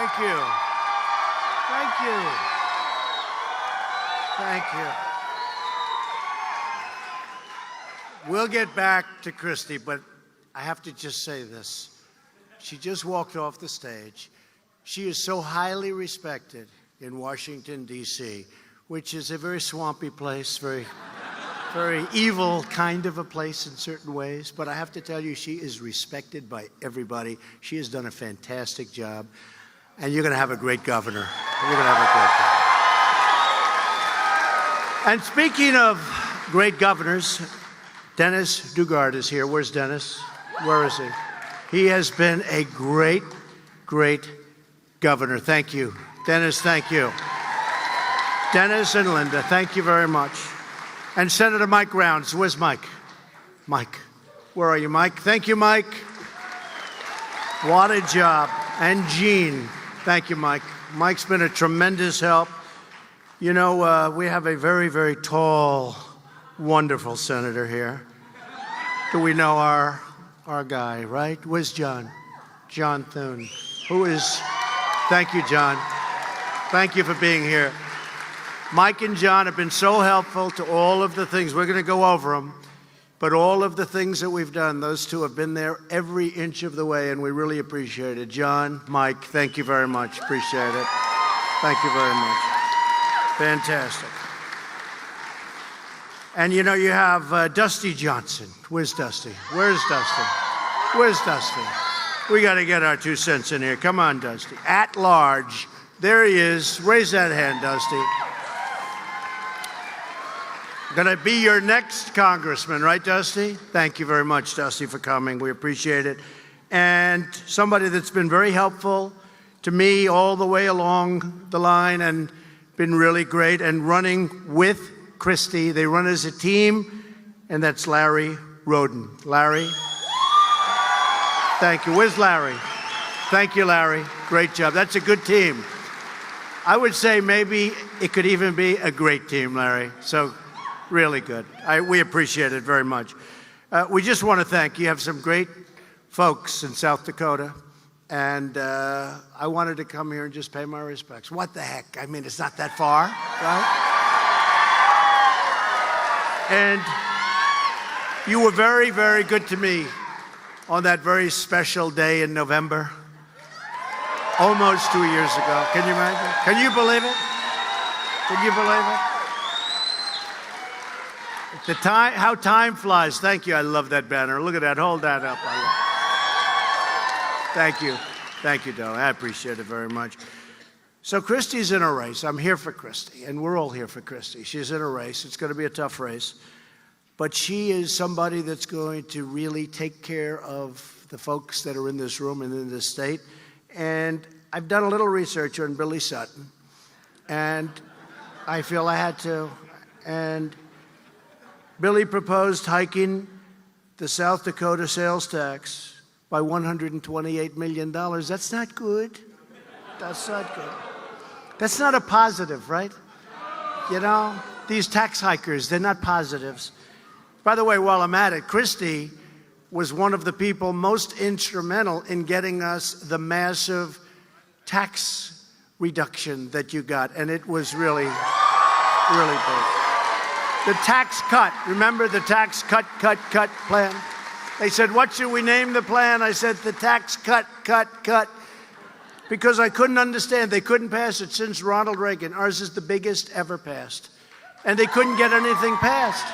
Thank you. Thank you. Thank you. We'll get back to Christy, but I have to just say this. She just walked off the stage. She is so highly respected in Washington, D.C., which is a very swampy place, very evil kind of a place in certain ways. But I have to tell you, she is respected by everybody. She has done a fantastic job. And you're going to have a great governor. You're going to have a great governor. And speaking of great governors, Dennis Dugard is here. Where's Dennis? Where is he? He has been a great, great governor. Thank you. Dennis, thank you. Dennis and Linda, thank you very much. And Senator Mike Rounds. Where's Mike? Mike. Where are you, Mike? Thank you, Mike. What a job. And Gene. Thank you, Mike. Mike's been a tremendous help. You know, we have a very, very tall, wonderful senator here. Do we know our guy, right? Where's John? John Thune. Who is... Thank you, John. Thank you for being here. Mike and John have been so helpful to all of the things. We're going to go over them. But all of the things that we've done, those two have been there every inch of the way, and we really appreciate it. John, Mike, thank you very much. Appreciate it. Thank you very much. Fantastic. And you know, you have Dusty Johnson. Where's Dusty? Where's Dusty? Where's Dusty? We got to get our 2 cents in here. Come on, Dusty. At large. There he is. Raise that hand, Dusty. Going to be your next congressman, right, Dusty? Thank you very much, Dusty, for coming. We appreciate it. And somebody that's been very helpful to me all the way along the line and been really great, and running with Christy. They run as a team, and that's Larry Roden. Larry? Thank you. Where's Larry? Thank you, Larry. Great job. That's a good team. I would say maybe it could even be a great team, Larry. So really good. We appreciate it very much. We just want to thank you. You have some great folks in South Dakota. And I wanted to come here and just pay my respects. What the heck? I mean, it's not that far, right? And you were very, very good to me on that very special day in November, almost 2 years ago. Can you imagine? Can you believe it? Can you believe it? The time, how time flies. Thank you. I love that banner. Look at that. Hold that up. Thank you. Thank you, Doe. I appreciate it very much. So Christy's in a race. I'm here for Christy, and we're all here for Christy. She's in a race. It's going to be a tough race. But she is somebody that's going to really take care of the folks that are in this room and in this state. And I've done a little research on Billy Sutton, and I feel I had to. And Billy proposed hiking the South Dakota sales tax by $128 million. That's not good. That's not good. That's not a positive, right? You know, these tax hikers, they're not positives. By the way, while I'm at it, Christy was one of the people most instrumental in getting us the massive tax reduction that you got. And it was really, really big. The tax cut, remember the tax cut plan? They said, what should we name the plan? I said, the tax cut. Because I couldn't understand. They couldn't pass it since Ronald Reagan. Ours is the biggest ever passed. And they couldn't get anything passed.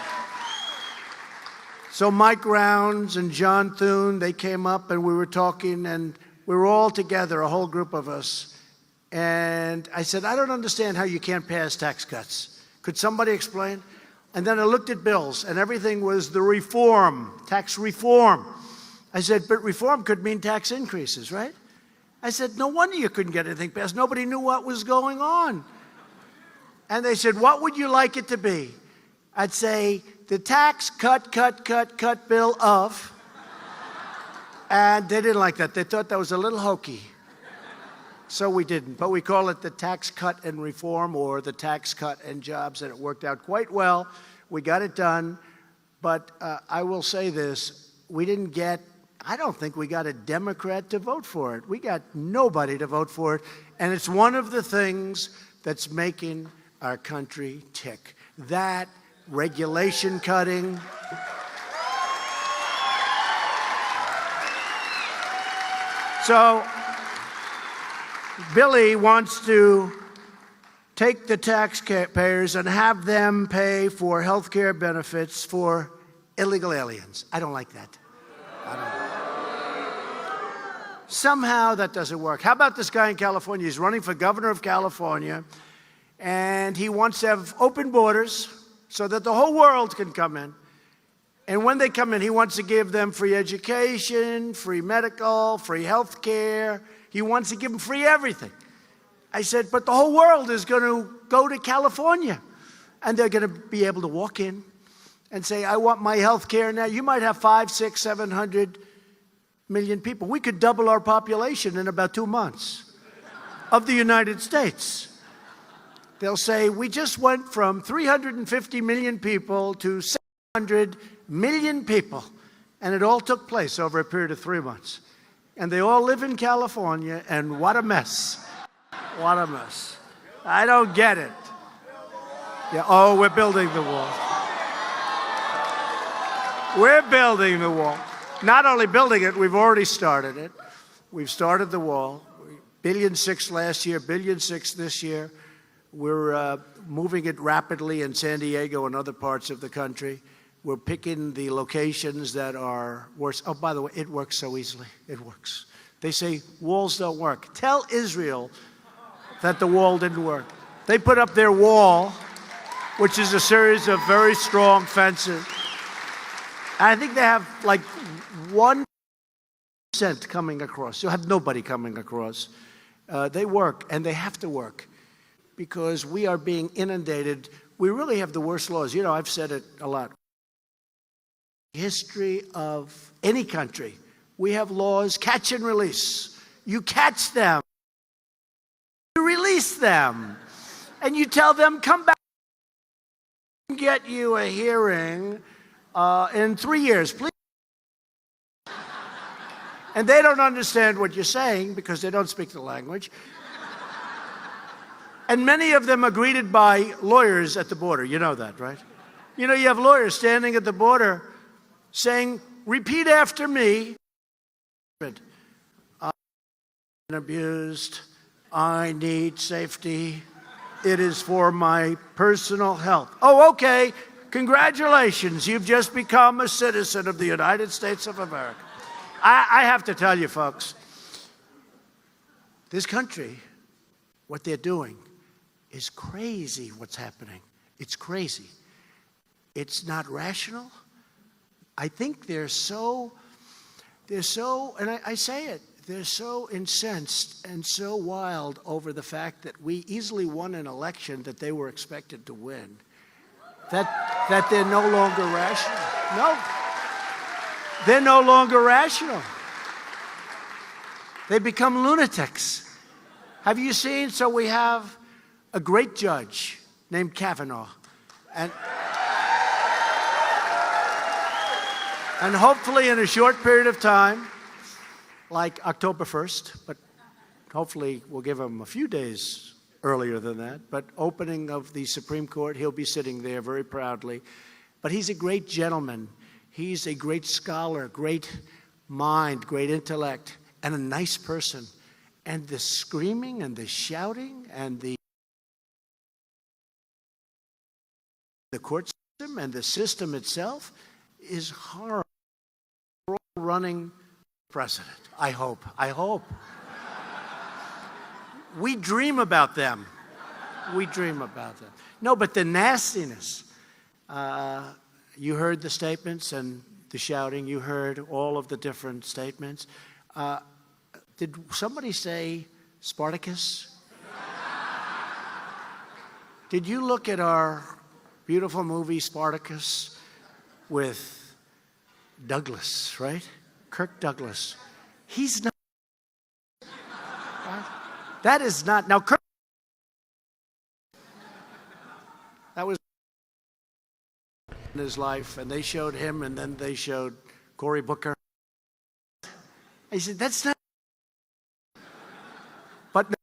So Mike Rounds and John Thune, they came up and we were talking, and we were all together, a whole group of us. And I said, I don't understand how you can't pass tax cuts. Could somebody explain? And then I looked at bills, and everything was the reform, tax reform. I said, but reform could mean tax increases, right? I said, no wonder you couldn't get anything passed. Nobody knew what was going on. And they said, what would you like it to be? I'd say, the tax cut bill of. And they didn't like that. They thought that was a little hokey. So we didn't. But we call it the tax cut and reform, or the tax cut and jobs, and it worked out quite well. We got it done. But I will say this. We didn't get I don't think we got a Democrat to vote for it. We got nobody to vote for it. And it's one of the things that's making our country tick. That regulation cutting. So Billy wants to take the taxpayers and have them pay for health care benefits for illegal aliens. I don't like that. I don't. Somehow that doesn't work. How about this guy in California? He's running for governor of California, and he wants to have open borders so that the whole world can come in. And when they come in, he wants to give them free education, free medical, free health care. He wants to give them free everything. I said, but the whole world is going to go to California, and they're going to be able to walk in and say, I want my health care now. You might have 500, 600, 700 million people. We could double our population in about 2 months of the United States. They'll say, we just went from 350 million people to 700 million people, and it all took place over a period of 3 months. And they all live in California, and what a mess. What a mess. I don't get it. Yeah, oh, we're building the wall. We're building the wall. Not only building it, we've already started it. We've started the wall. $1.6 billion last year, $1.6 billion this year. We're moving it rapidly in San Diego and other parts of the country. We're picking the locations that are worse. Oh, by the way, it works so easily. It works. They say walls don't work. Tell Israel that the wall didn't work. They put up their wall, which is a series of very strong fences. I think they have like 1% coming across. You'll have nobody coming across. They work, and they have to work, because we are being inundated. We really have the worst laws. You know, I've said it a lot. History of any country, we have laws, catch and release. You catch them, you release them, and you tell them, come back and get you a hearing in 3 years, please. And they don't understand what you're saying because they don't speak the language. And many of them are greeted by lawyers at the border. You know that, right? You know, you have lawyers standing at the border saying, repeat after me. I've been abused. I need safety. It is for my personal health. Oh, okay. Congratulations. You've just become a citizen of the United States of America. I have to tell you, folks, this country, what they're doing is crazy what's happening. It's crazy. It's not rational. I think they're so, and I say it, they're so incensed and so wild over the fact that we easily won an election that they were expected to win, that they're no longer rational. No, they're no longer rational. They become lunatics. Have you seen? So we have a great judge named Kavanaugh, and hopefully in a short period of time, like October 1st, but hopefully we'll give him a few days earlier than that, but opening of the Supreme Court, he'll be sitting there very proudly. But he's a great gentleman. He's a great scholar, great mind, great intellect, and a nice person. And the screaming and the shouting and the court system and the system itself is horrible. We're all running precedent. I hope. We dream about them. We dream about them. No, but the nastiness. You heard the statements and the shouting. You heard all of the different statements. Did somebody say Spartacus? Did you look at our beautiful movie Spartacus with Douglas, right? Kirk Douglas. He's not. Right? That is not. Now, Kirk. That was in his life, and they showed him, and then they showed Cory Booker. I said, that's not. But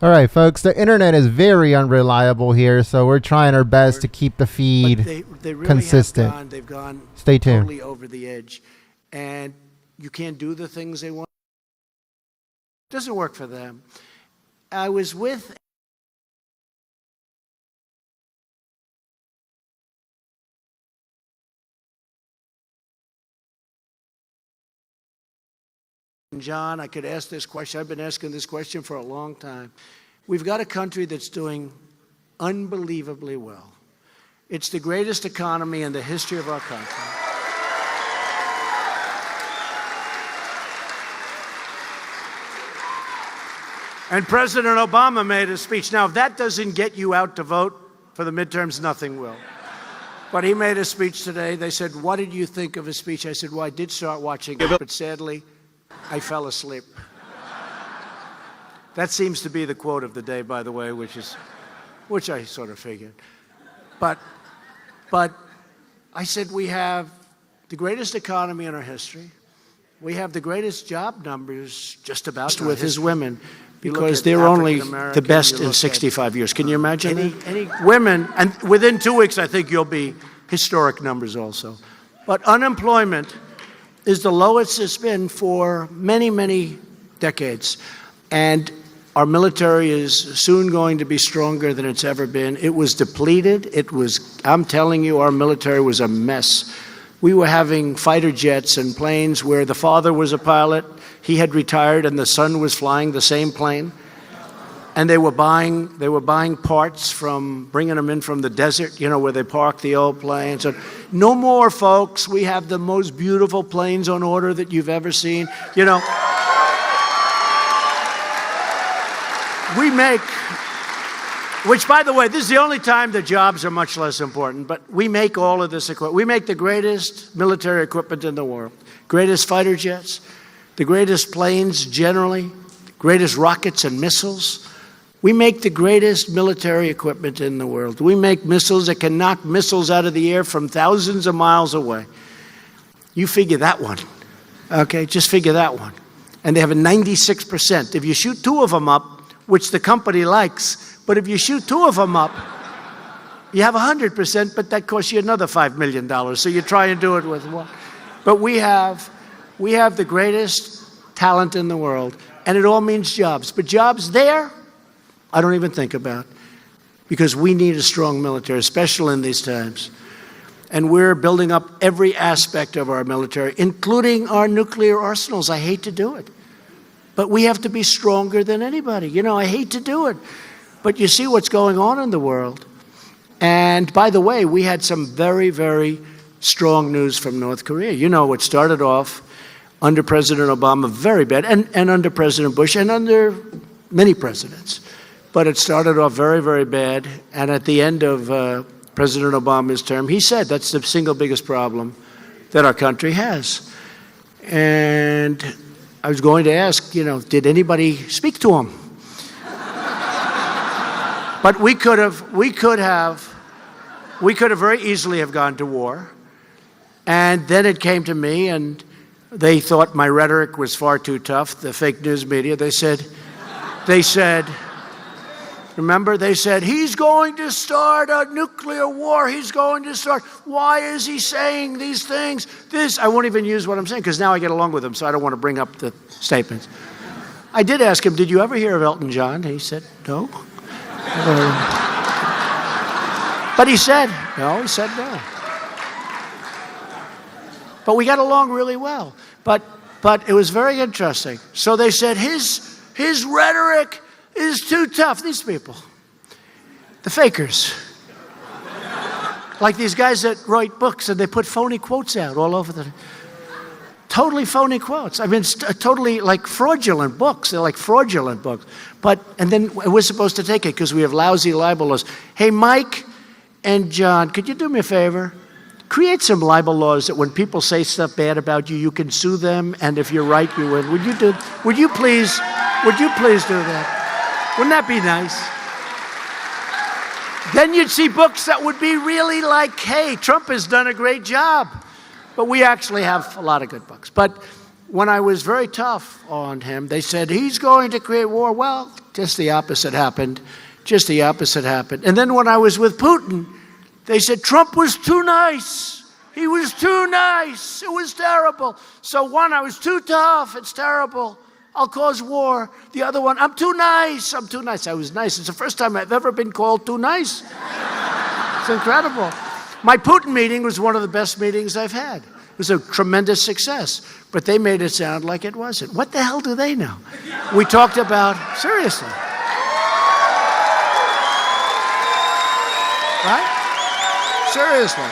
All right, folks, the internet is very unreliable here, so we're trying our best to keep the feed they really consistent. they've gone Stay tuned. totally over the edge. And you can't do the things they want. It doesn't work for them. I was with John. I could ask this question. I've been asking this question for a long time. We've got a country that's doing unbelievably well. It's the greatest economy in the history of our country. And President Obama made a speech. Now, if that doesn't get you out to vote for the midterms, nothing will. But he made a speech today. They said, what did you think of his speech? I said, well, I did start watching it, but sadly, I fell asleep. That seems to be the quote of the day, by the way, which I sort of figured. But I said, we have the greatest economy in our history. We have the greatest job numbers just about with his women, because they're only the best in 65 years. Can you imagine any women? And within 2 weeks, I think you'll be historic numbers also. But unemployment is the lowest it's been for many, many decades. And our military is soon going to be stronger than it's ever been. It was depleted. I'm telling you, our military was a mess. We were having fighter jets and planes where the father was a pilot, he had retired, and the son was flying the same plane. And they were buying parts bringing them in from the desert, where they park the old planes. And no more, folks. We have the most beautiful planes on order that you've ever seen. We make, which, by the way, this is the only time the jobs are much less important, but we make all of this equipment. We make the greatest military equipment in the world, greatest fighter jets, the greatest planes generally, greatest rockets and missiles. We make the greatest military equipment in the world. We make missiles that can knock missiles out of the air from thousands of miles away. You figure that one, okay? Just figure that one. And they have a 96%. If you shoot two of them up, which the company likes, but if you shoot two of them up, you have 100%, but that costs you another $5 million. So you try and do it with one. But we have the greatest talent in the world, and it all means jobs. But jobs there, I don't even think about, because we need a strong military, especially in these times. And we're building up every aspect of our military, including our nuclear arsenals. I hate to do it, but we have to be stronger than anybody. I hate to do it, but you see what's going on in the world. And by the way, we had some very, very strong news from North Korea. It started off under President Obama very bad, and under President Bush, and under many presidents. But it started off very, very bad. And at the end of President Obama's term, he said that's the single biggest problem that our country has. And I was going to ask, did anybody speak to him? But we could have very easily have gone to war. And then it came to me, and they thought my rhetoric was far too tough, the fake news media. They said, remember, they said, he's going to start a nuclear war. He's going to start. Why is he saying these things? I won't even use what I'm saying, because now I get along with him, so I don't want to bring up the statements. I did ask him, did you ever hear of Elton John? He said, no. But he said no. But we got along really well. But it was very interesting. So they said his rhetoric is too tough. These people, the fakers, like these guys that write books and they put phony quotes out all over totally phony quotes. I mean, totally like fraudulent books. They're like fraudulent books. And then we're supposed to take it because we have lousy libel laws. Hey, Mike and John, could you do me a favor? Create some libel laws that when people say stuff bad about you, you can sue them, and if you're right, you win. Would you please do that? Wouldn't that be nice? Then you'd see books that would be really like, hey, Trump has done a great job. But we actually have a lot of good books. But when I was very tough on him, they said, he's going to create war. Well, just the opposite happened. Just the opposite happened. And then when I was with Putin, they said, Trump was too nice. He was too nice. It was terrible. So one, I was too tough. It's terrible. I'll cause war. The other one, I'm too nice. I'm too nice. I was nice. It's the first time I've ever been called too nice. It's incredible. My Putin meeting was one of the best meetings I've had. It was a tremendous success. But they made it sound like it wasn't. What the hell do they know? We talked about, seriously. Right? Seriously.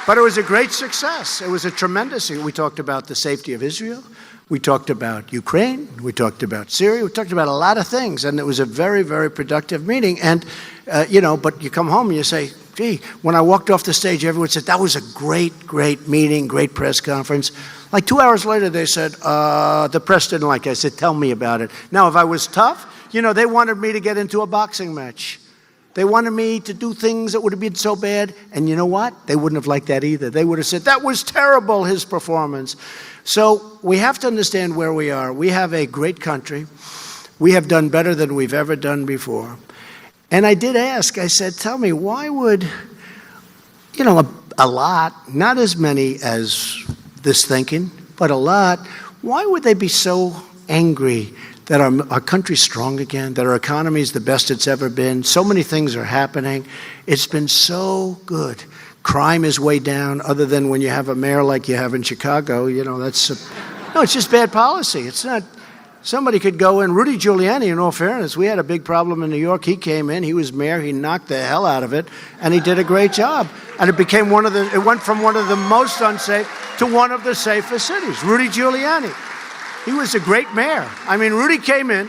But it was a great success. It was a tremendous thing. We talked about the safety of Israel. We talked about Ukraine. We talked about Syria. We talked about a lot of things. And it was a very, very productive meeting. And, but you come home and you say, gee, when I walked off the stage, everyone said, that was a great, great meeting, great press conference. Like 2 hours later, they said, the press didn't like it. I said, tell me about it. Now, if I was tough, they wanted me to get into a boxing match. They wanted me to do things that would have been so bad. And you know what? They wouldn't have liked that either. They would have said, that was terrible, his performance. So we have to understand where we are. We have a great country. We have done better than we've ever done before. And I did ask, I said, tell me, why would, a lot, not as many as this thinking, but a lot, why would they be so angry that our country's strong again, that our economy is the best it's ever been? So many things are happening. It's been so good. Crime is way down, other than when you have a mayor like you have in Chicago. No, it's just bad policy. It's not. Somebody could go in. Rudy Giuliani, in all fairness, we had a big problem in New York. He came in, he was mayor, he knocked the hell out of it, and he did a great job. And it became it went from one of the most unsafe to one of the safest cities. Rudy Giuliani. He was a great mayor. I mean, Rudy came in,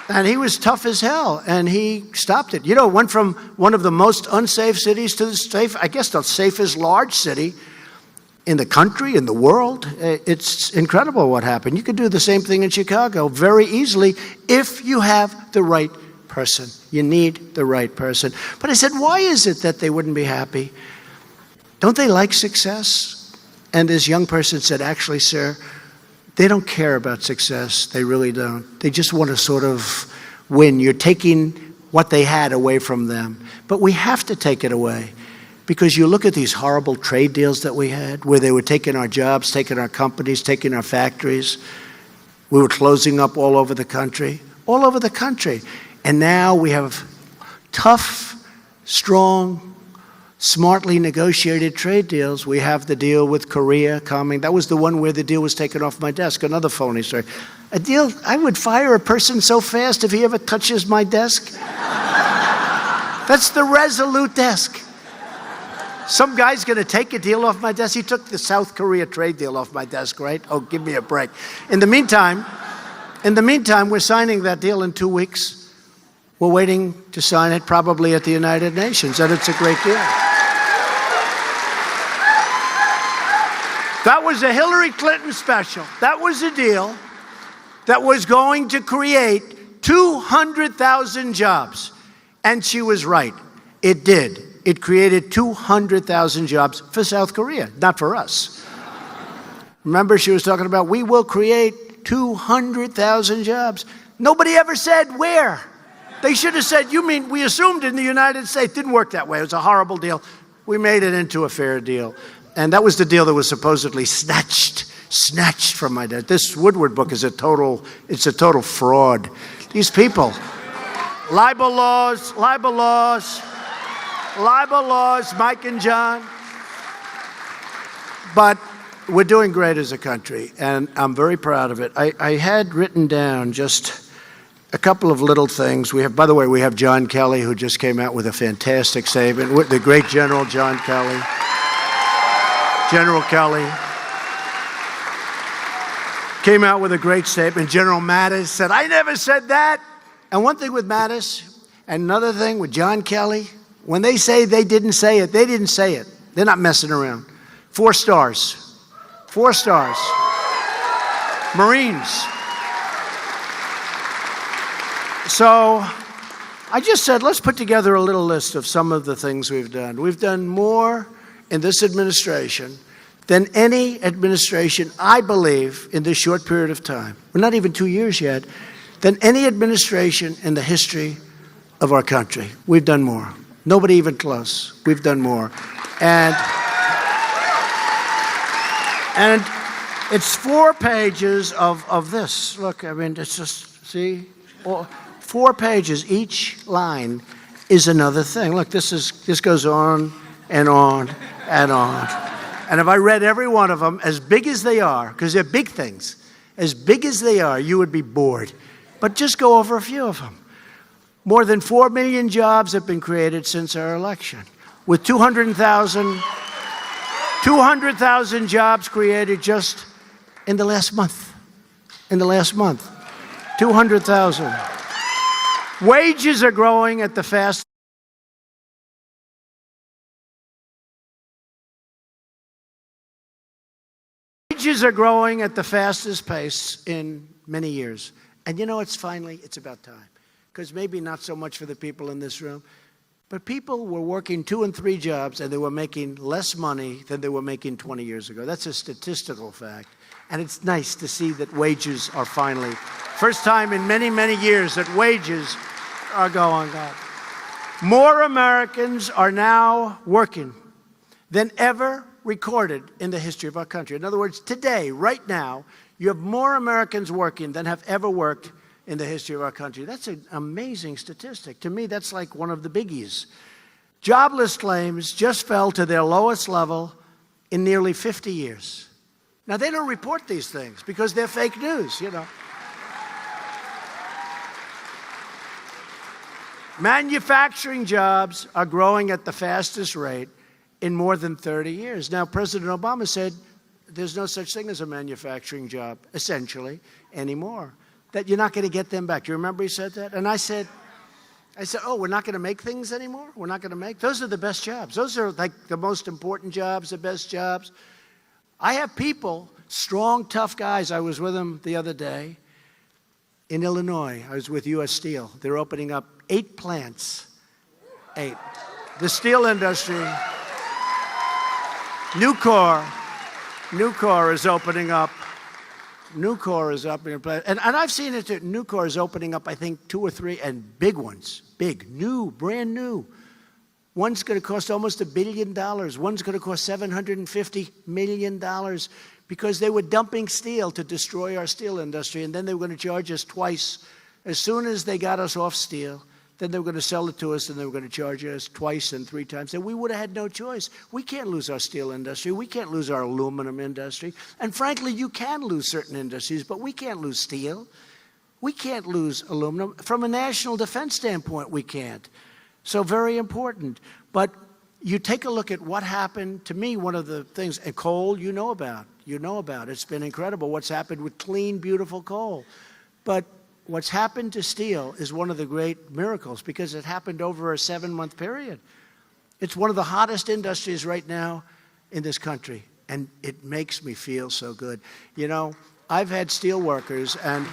and he was tough as hell, and he stopped it. It went from one of the most unsafe cities to the safest large city in the country, in the world. It's incredible what happened. You could do the same thing in Chicago very easily if you have the right person. You need the right person. But I said, why is it that they wouldn't be happy? Don't they like success? And this young person said, actually, sir, they don't care about success. They really don't. They just want to sort of win. You're taking what they had away from them. But we have to take it away. Because you look at these horrible trade deals that we had, where they were taking our jobs, taking our companies, taking our factories. We were closing up all over the country. And now we have tough, strong, smartly negotiated trade deals. We have the deal with Korea coming. That was the one where the deal was taken off my desk. Another phony story. A deal, I would fire a person so fast if he ever touches my desk. That's the Resolute desk. Some guy's going to take a deal off my desk. He took the South Korea trade deal off my desk, right? Oh, give me a break. In the meantime, we're signing that deal in 2 weeks. We're waiting to sign it probably at the United Nations, and it's a great deal. That was a Hillary Clinton special. That was a deal that was going to create 200,000 jobs. And she was right. It did. It created 200,000 jobs for South Korea, not for us. Remember, she was talking about, we will create 200,000 jobs. Nobody ever said where. They should have said, you mean we assumed in the United States. Didn't work that way. It was a horrible deal. We made it into a fair deal. And that was the deal that was supposedly snatched from my desk. This Woodward book is a total fraud. These people, libel laws, Mike and John. But we're doing great as a country, and I'm very proud of it. I had written down just a couple of little things. By the way, we have John Kelly, who just came out with a fantastic statement. The great General John Kelly. General Kelly came out with a great statement. General Mattis said, I never said that. And one thing with Mattis, and another thing with John Kelly, when they say they didn't say it, they didn't say it. They're not messing around. 4 stars. 4 stars. Marines. So I just said, let's put together a little list of some of the things we've done. We've done more in this administration than any administration, I believe, in this short period of time. We're not even 2 years yet, than any administration in the history of our country. We've done more. Nobody even close. We've done more. And it's 4 pages of this. Look, I mean, it's just, see? 4 pages. Each line is another thing. Look, this goes on and on and on. And if I read every one of them, as big as they are, because they're big things, as big as they are, you would be bored. But just go over a few of them. More than 4 million jobs have been created since our election, with 200,000 jobs created just in the last month. In the last month, 200,000. Wages are growing at the fastest. Wages are growing at the fastest pace in many years. And you know, it's about time. Because maybe not so much for the people in this room, but people were working 2 and 3 jobs and they were making less money than they were making 20 years ago. That's a statistical fact. And it's nice to see that wages are finally, first time in many, many years that wages are going up. More Americans are now working than ever recorded in the history of our country. In other words, today, right now, you have more Americans working than have ever worked in the history of our country. That's an amazing statistic. To me, that's like one of the biggies. Jobless claims just fell to their lowest level in nearly 50 years. Now, they don't report these things because they're fake news, you know. Manufacturing jobs are growing at the fastest rate in more than 30 years. Now, President Obama said there's no such thing as a manufacturing job, essentially, anymore. That you're not going to get them back. Do you remember he said that? And I said, oh, we're not going to make things anymore? We're not going to make? Those are the best jobs. Those are like the most important jobs, the best jobs. I have people, strong, tough guys. I was with them the other day in Illinois. I was with U.S. Steel. They're opening up 8 plants. 8. The steel industry. Nucor is opening up. Nucor is opening up. And I've seen it too. Nucor is opening up, I think, 2 or 3, and big ones. Big, new, brand new. One's going to cost almost $1 billion. One's going to cost $750 million because they were dumping steel to destroy our steel industry, and then they were going to charge us twice. As soon as they got us off steel, then they were going to sell it to us, and they were going to charge us twice and 3 times. And we would have had no choice. We can't lose our steel industry. We can't lose our aluminum industry. And frankly, you can lose certain industries, but we can't lose steel. We can't lose aluminum. From a national defense standpoint, we can't. So very important. But you take a look at what happened. To me, one of the things, and coal, you know about. You know about. It's been incredible what's happened with clean, beautiful coal. But what's happened to steel is one of the great miracles because it happened over a 7-month period. It's one of the hottest industries right now in this country, and it makes me feel so good. You know, I've had steel workers, and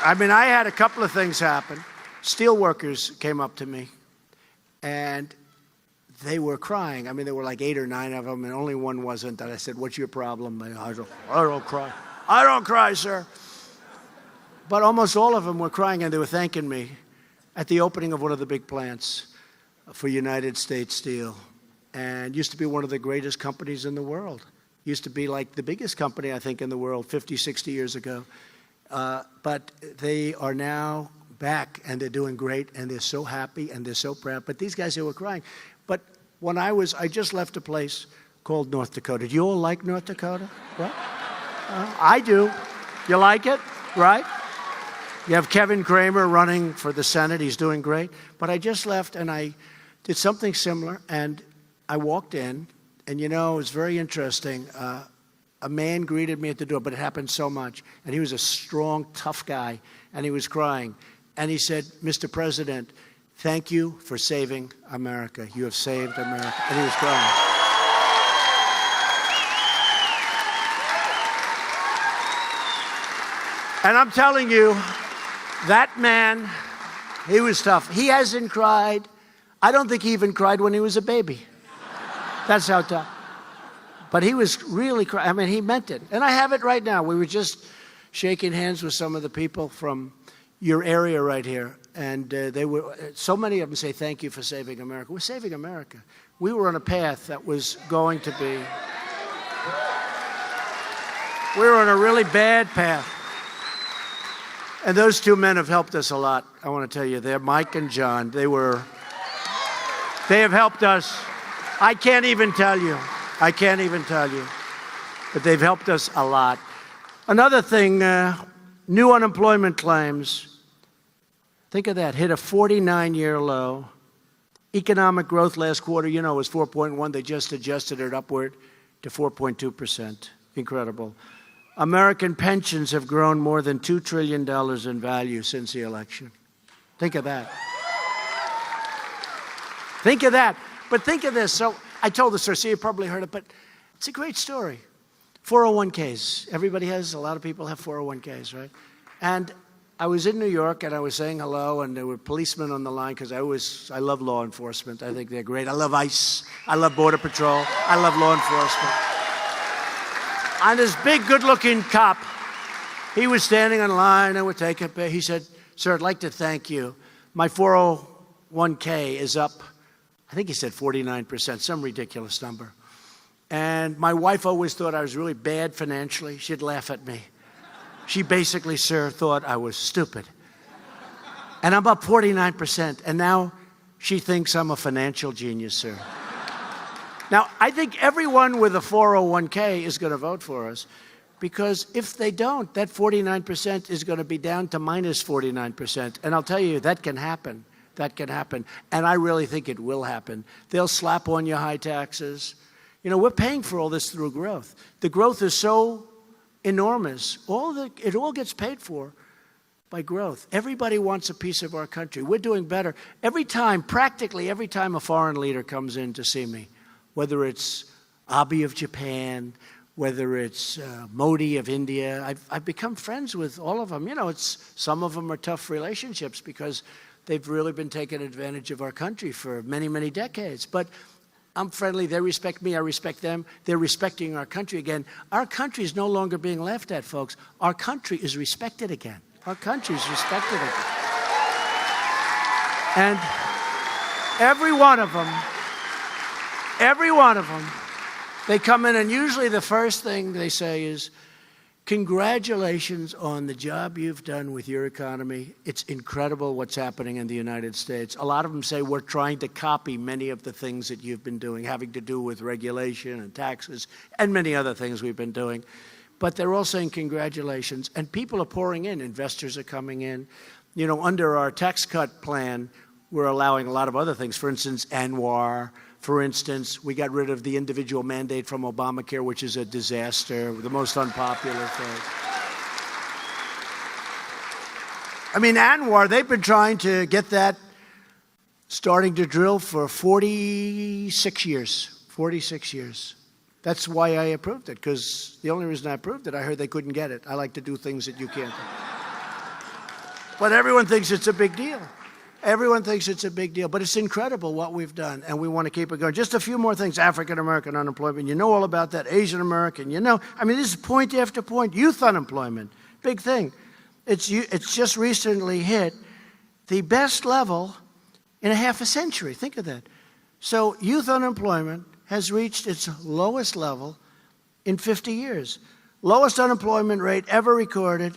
I mean, I had a couple of things happen. Steel workers came up to me, and they were crying. I mean, there were like 8 or 9 of them, and only one wasn't. And I said, "What's your problem?" And I don't cry. I don't cry, sir. But almost all of them were crying, and they were thanking me at the opening of one of the big plants for United States Steel. And used to be one of the greatest companies in the world. Used to be like the biggest company, I think, in the world 50, 60 years ago. But they are now back, and they're doing great, and they're so happy, and they're so proud. But these guys, they were crying. But when I just left a place called North Dakota. Do you all like North Dakota? What? I do. You like it, right? You have Kevin Cramer running for the Senate. He's doing great. But I just left, and I did something similar, and I walked in, and you know, it was very interesting. A man greeted me at the door, but it happened so much. And he was a strong, tough guy, and he was crying. And he said, "Mr. President, thank you for saving America. You have saved America." And he was crying. And I'm telling you, that man, he was tough. He hasn't cried. I don't think he even cried when he was a baby. That's how tough. But he was really crying. I mean, he meant it. And I have it right now. We were just shaking hands with some of the people from your area right here. And they were, so many of them say, thank you for saving America. We're saving America. We were on a path that was going to be, we were on a really bad path. And those two men have helped us a lot. I want to tell you, they're Mike and John. They have helped us. I can't even tell you. But they've helped us a lot. Another thing, new unemployment claims. Think of that, hit a 49-year low. Economic growth last quarter, was 4.1. They just adjusted it upward to 4.2%. Incredible. American pensions have grown more than $2 trillion in value since the election. Think of that. Think of that. But think of this. So I told the story, so you probably heard it, but it's a great story. 401ks. A lot of people have 401ks, right? And I was in New York and I was saying hello, and there were policemen on the line because I love law enforcement. I think they're great. I love ICE. I love Border Patrol. I love law enforcement. And this big, good-looking cop, he was standing in line and would take it. He said, sir, I'd like to thank you. My 401k is up, I think he said 49%, some ridiculous number. And my wife always thought I was really bad financially. She'd laugh at me. She basically, sir, thought I was stupid. And I'm up 49%, and now she thinks I'm a financial genius, sir. Now, I think everyone with a 401k is going to vote for us, because if they don't, that 49% is going to be down to minus 49%. And I'll tell you, that can happen. That can happen. And I really think it will happen. They'll slap on your high taxes. We're paying for all this through growth. The growth is so enormous. It all gets paid for by growth. Everybody wants a piece of our country. We're doing better. Practically every time a foreign leader comes in to see me, whether it's Abe of Japan, whether it's Modi of India, I've become friends with all of them. Some of them are tough relationships because they've really been taking advantage of our country for many, many decades. But I'm friendly. They respect me. I respect them. They're respecting our country again. Our country is no longer being laughed at, folks. Our country is respected again. Our country is respected again. And every one of them, they come in, and usually the first thing they say is, congratulations on the job you've done with your economy. It's incredible what's happening in the United States. A lot of them say we're trying to copy many of the things that you've been doing, having to do with regulation and taxes and many other things we've been doing. But they're all saying congratulations. And people are pouring in. Investors are coming in. Under our tax cut plan, we're allowing a lot of other things. For instance, ANWR. For instance, we got rid of the individual mandate from Obamacare, which is a disaster, the most unpopular thing. ANWR, they've been trying to get that starting to drill for 46 years. 46 years. That's why I approved it, because the only reason I approved it, I heard they couldn't get it. I like to do things that you can't do. But everyone thinks it's a big deal. Everyone thinks it's a big deal, but it's incredible what we've done, and we want to keep it going. Just a few more things. African-American unemployment, you know all about that. Asian-American, this is point after point. Youth unemployment, big thing. It's just recently hit the best level in a half a century. Think of that. So youth unemployment has reached its lowest level in 50 years. Lowest unemployment rate ever recorded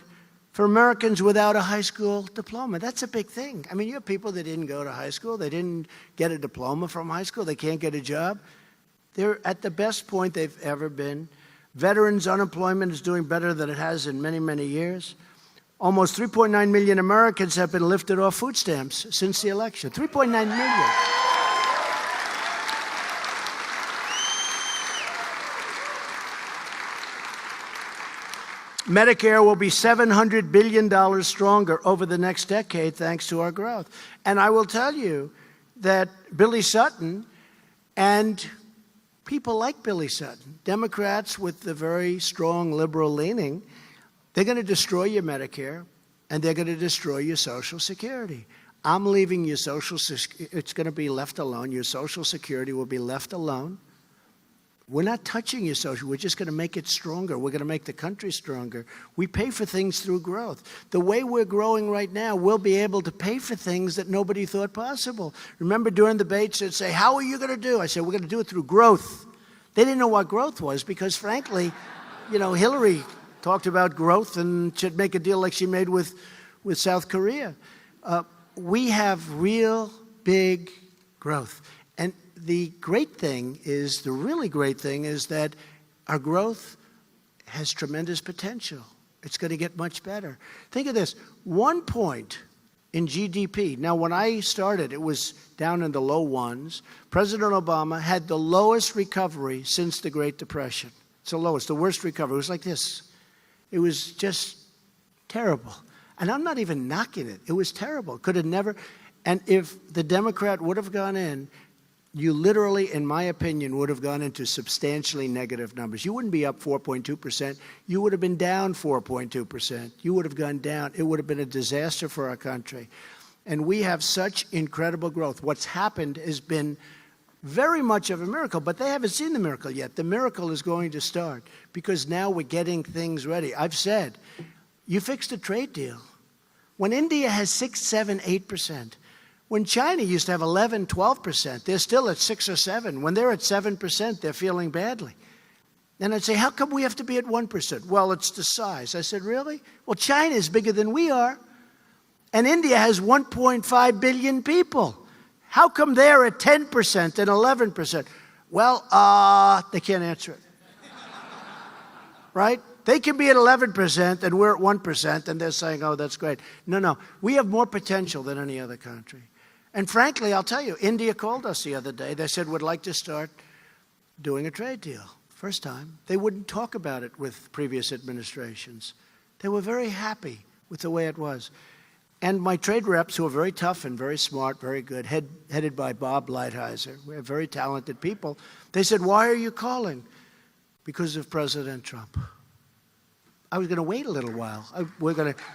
for Americans without a high school diploma. That's a big thing. You have people that didn't go to high school. They didn't get a diploma from high school. They can't get a job. They're at the best point they've ever been. Veterans unemployment is doing better than it has in many, many years. Almost 3.9 million Americans have been lifted off food stamps since the election. 3.9 million. Medicare will be $700 billion stronger over the next decade thanks to our growth. And I will tell you that Billy Sutton and people like Billy Sutton, Democrats with the very strong liberal leaning, they're going to destroy your Medicare and they're going to destroy your Social Security. I'm leaving your it's going to be left alone. Your Social Security will be left alone. We're not touching your social. We're just going to make it stronger. We're going to make the country stronger. We pay for things through growth. The way we're growing right now, we'll be able to pay for things that nobody thought possible. Remember during the debates, they'd say, how are you going to do? I said, we're going to do it through growth. They didn't know what growth was because, frankly, Hillary talked about growth and should make a deal like she made with South Korea. We have real big growth. And the really great thing is that our growth has tremendous potential. It's going to get much better. Think of this, 1 point in GDP. Now, when I started, it was down in the low ones. President Obama had the lowest recovery since the Great Depression. It's the lowest, the worst recovery. It was like this. It was just terrible. And I'm not even knocking it. It was terrible. Could have never. And if the Democrat would have gone in, you literally, in my opinion, would have gone into substantially negative numbers. You wouldn't be up 4.2%. You would have been down 4.2%. You would have gone down. It would have been a disaster for our country. And we have such incredible growth. What's happened has been very much of a miracle, but they haven't seen the miracle yet. The miracle is going to start because now we're getting things ready. I've said, you fixed a trade deal. When India has 6, 7, 8%, when China used to have 11, 12%, they're still at 6 or 7. When they're at 7%, they're feeling badly. And I'd say, how come we have to be at 1%? Well, it's the size. I said, really? Well, China is bigger than we are. And India has 1.5 billion people. How come they're at 10% and 11%? Well, they can't answer it. Right? They can be at 11% and we're at 1% and they're saying, oh, that's great. No. We have more potential than any other country. And frankly, I'll tell you, India called us the other day. They said, we'd like to start doing a trade deal. First time. They wouldn't talk about it with previous administrations. They were very happy with the way it was. And my trade reps, who are very tough and very smart, very good, headed by Bob Lighthizer, we're very talented people, they said, why are you calling? Because of President Trump. I was going to wait a little while.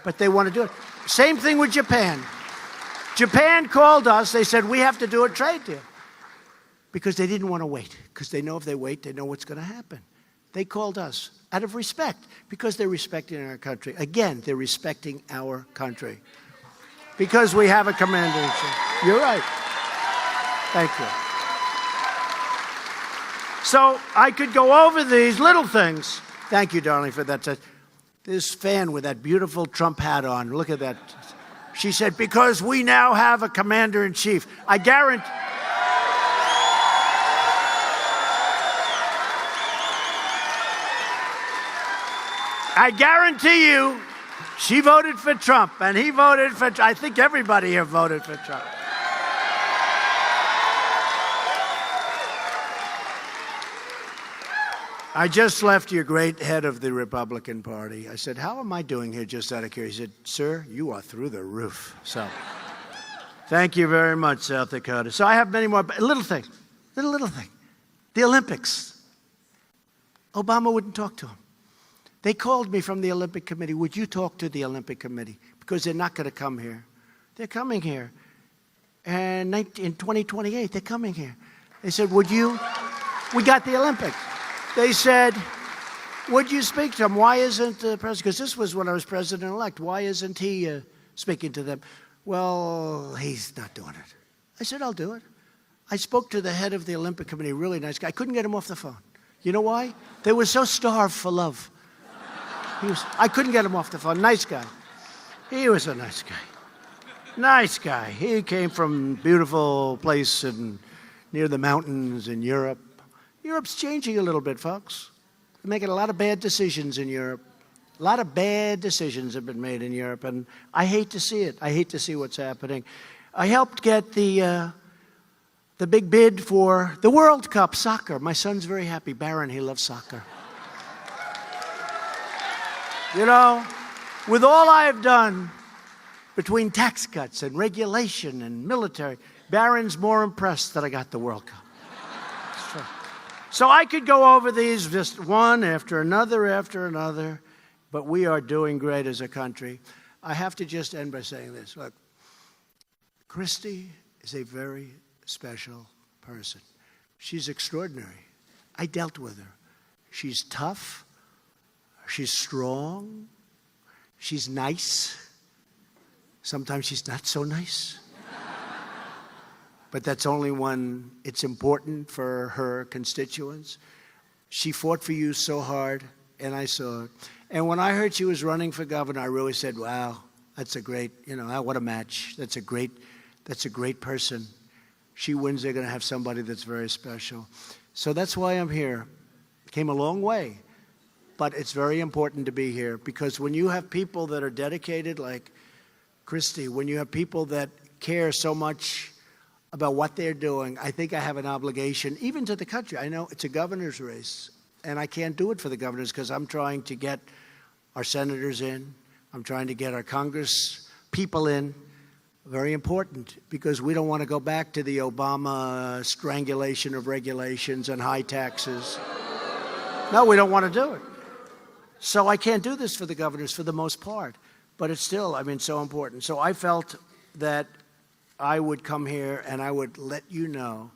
But they want to do it. Same thing with Japan. Japan called us. They said, we have to do a trade deal. Because they didn't want to wait. Because they know if they wait, they know what's going to happen. They called us out of respect. Because they're respecting our country. Again, they're respecting our country. Because we have a commander-in-chief. You're right. Thank you. So I could go over these little things. Thank you, darling, for that. This fan with that beautiful Trump hat on, look at that. She said, because we now have a commander-in-chief. I guarantee you, she voted for Trump, and he voted for Trump. I think everybody here voted for Trump. I just left your great head of the Republican Party. I said, how am I doing here just out of curiosity? He said, sir, you are through the roof. So thank you very much, South Dakota. So I have many more, little thing. The Olympics. Obama wouldn't talk to him. They called me from the Olympic Committee. Would you talk to the Olympic Committee? Because they're not going to come here. They're coming here. And in 2028, they're coming here. They said, we got the Olympics. They said, would you speak to him? Why isn't the president, because this was when I was president-elect, why isn't he speaking to them? Well, he's not doing it. I said, I'll do it. I spoke to the head of the Olympic Committee, really nice guy. I couldn't get him off the phone. You know why? They were so starved for love. I couldn't get him off the phone. Nice guy. He was a nice guy. Nice guy. He came from a beautiful place near the mountains in Europe. Europe's changing a little bit, folks. They're making a lot of bad decisions in Europe. A lot of bad decisions have been made in Europe, and I hate to see it. I hate to see what's happening. I helped get the big bid for the World Cup soccer. My son's very happy. Barron, he loves soccer. You know, with all I have done between tax cuts and regulation and military, Barron's more impressed that I got the World Cup. It's true. So I could go over these just one after another, but we are doing great as a country. I have to just end by saying this. Look, Christy is a very special person. She's extraordinary. I dealt with her. She's tough. She's strong. She's nice. Sometimes she's not so nice. But that's only when it's important for her constituents. She fought for you so hard, and I saw it. And when I heard she was running for governor, I really said, wow, that's a great, what a match. That's a great person. She wins, they're going to have somebody that's very special. So that's why I'm here. Came a long way, but it's very important to be here because when you have people that are dedicated like Christy, when you have people that care so much about what they're doing, I think I have an obligation, even to the country. I know it's a governor's race, and I can't do it for the governors because I'm trying to get our senators in. I'm trying to get our Congress people in. Very important, because we don't want to go back to the Obama strangulation of regulations and high taxes. No, we don't want to do it. So I can't do this for the governors for the most part, but it's still, so important. So I felt that I would come here and I would let you know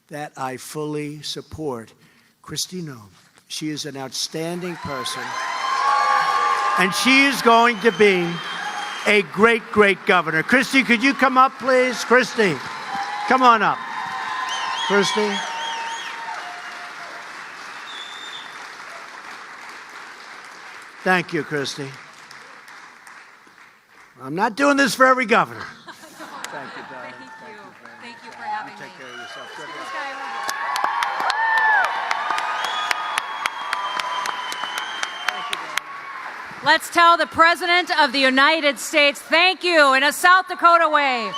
that I fully support Kristi Noem. She is an outstanding person, and she is going to be a great, great governor. Kristi, could you come up, please? Kristi, come on up. Kristi. Thank you, Kristi. I'm not doing this for every governor. Thank you, darling. Thank you for having me. Take care of yourself. Good This luck. guy over here. Let's tell the President of the United States thank you in a South Dakota way.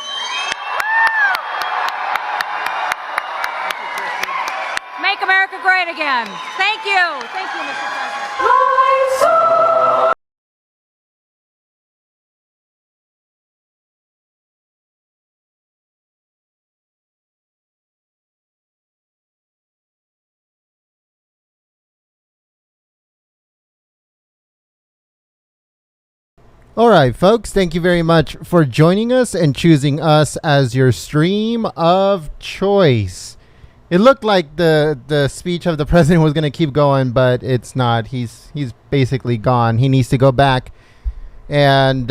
Make America great again. Thank you. Thank you, Mr. President. All right, folks, thank you very much for joining us and choosing us as your stream of choice. It looked like the speech of the president was going to keep going, but it's not. He's basically gone. He needs to go back, and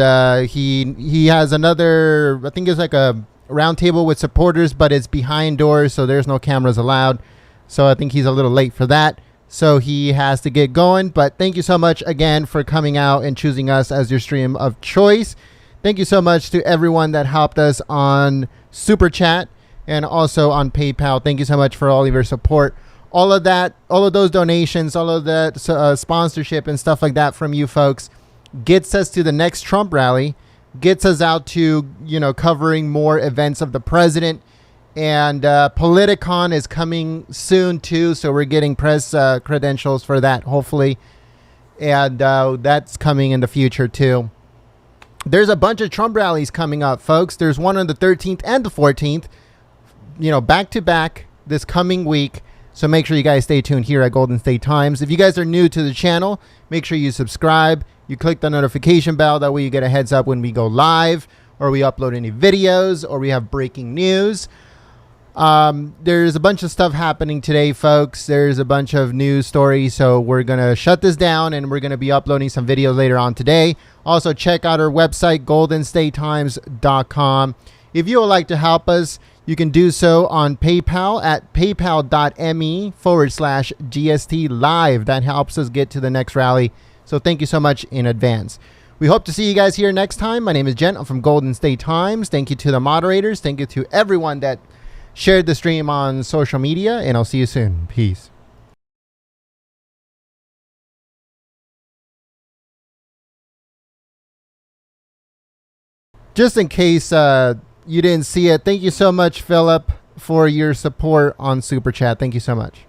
he has another, I think it's like a round table with supporters, but it's behind doors, so there's no cameras allowed. So I think he's a little late for that. So he has to get going. But thank you so much again for coming out and choosing us as your stream of choice. Thank you so much to everyone that helped us on Super Chat and also on PayPal. Thank you so much for all of your support. All of that, all of those donations, all of that sponsorship and stuff like that from you folks gets us to the next Trump rally, gets us out to, covering more events of the president. And Politicon is coming soon, too, so we're getting press credentials for that, hopefully. And that's coming in the future, too. There's a bunch of Trump rallies coming up, folks. There's one on the 13th and the 14th, back-to-back this coming week. So make sure you guys stay tuned here at Golden State Times. If you guys are new to the channel, make sure you subscribe. You click the notification bell. That way you get a heads up when we go live or we upload any videos or we have breaking news. There's a bunch of stuff happening today, folks. There's a bunch of news stories, so we're going to shut this down and we're going to be uploading some videos later on today. Also, check out our website, goldenstatetimes.com. If you would like to help us, you can do so on PayPal at paypal.me/GST live. That helps us get to the next rally. So thank you so much in advance. We hope to see you guys here next time. My name is Jen. I'm from Golden State Times. Thank you to the moderators. Thank you to everyone that shared the stream on social media, and I'll see you soon. Peace. Just in case you didn't see it, thank you so much, Philip, for your support on Super Chat. Thank you so much.